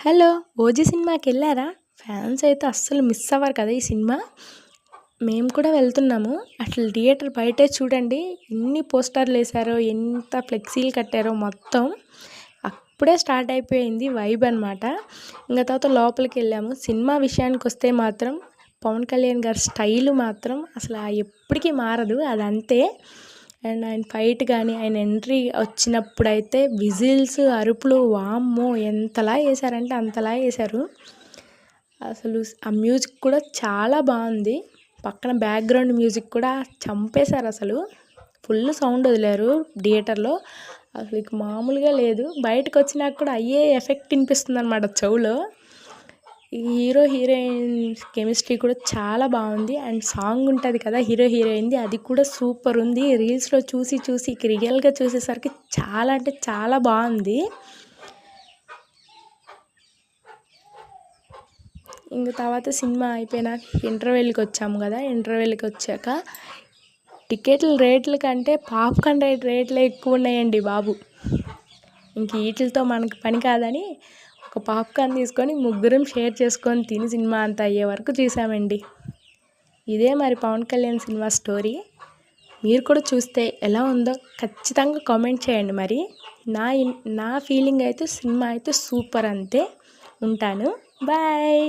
Hello! 'OG' సినిమాకెళ్లారా? Fans అయితే అస్సలు miss అవ్వరు కదా ఈ సినిమా. మేము కూడా వెళ్తున్నాము. అసలు థియేటర్ బయటే చూడండి ఎన్ని పోస్టర్‌లేసారో, ఎంత ఫ్లెక్సీలు కట్టారో మొత్తం. అప్పుడే స్టార్ట్ అయిపోయింది వైబ్ అనమాట. ఇంక తర్వాత లోపలికెళ్ళాము. సినిమా విషయానికొస్తే మాత్రం పవన్ కళ్యాణ్ గారి స్టైలు మాత్రం అసలు ఎప్పటికీ మారదు. అదంతే. అండ్ ఆయన ఫైట్ కానీ, ఆయన ఎంట్రీ వచ్చినప్పుడైతే విజిల్స్, అరుపులు వామ్మో! ఎంతలా ఏసారంటే అంతలా ఏసారు. అసలు ఆ మ్యూజిక్ కూడా చాలా బాగుంది. పక్కన బ్యాక్‌గ్రౌండ్ మ్యూజిక్ కూడా చంపేశారసలు. ఫుల్ సౌండ్ వదిలారు థియేటర్‌లో. అసలు ఇక మామూలుగా లేదు. బయటకొచ్చినాక కూడా అయ్యే ఎఫెక్ట్ వినిపిస్తుందనమాట చెవులో. ఈ హీరో హీరోయిన్ కెమిస్ట్రీ కూడా చాలా బాగుంది. అండ్ సాంగ్ ఉంటుంది కదా హీరో హీరోయిన్ది, అది కూడా సూపర్ ఉంది. రీల్స్లో చూసి చూసి రియల్గా చూసేసరికి చాలా అంటే చాలా బాగుంది. ఇంక తర్వాత సినిమా అయిపోయినాక ఇంటర్వెల్కి వచ్చాము కదా. ఇంటర్వెల్కి వచ్చాక టికెట్ల రేట్ల కంటే పాప్కార్న్ రేట్లే ఎక్కువ ఉన్నాయండి బాబు. ఇంక వీటితో మనకు పని కాదని ఒక పాప్కార్న్ తీసుకొని ముగ్గురం షేర్ చేసుకొని తిని సినిమా అంతా అయ్యే వరకు చూసామండి. ఇదే మరి పవన్ కళ్యాణ్ సినిమా స్టోరీ. మీరు కూడా చూస్తే ఎలా ఉందో ఖచ్చితంగా కామెంట్ చేయండి. మరి నా ఫీలింగ్ అయితే సినిమా అయితే సూపర్ అంతే. ఉంటాను. బాయ్.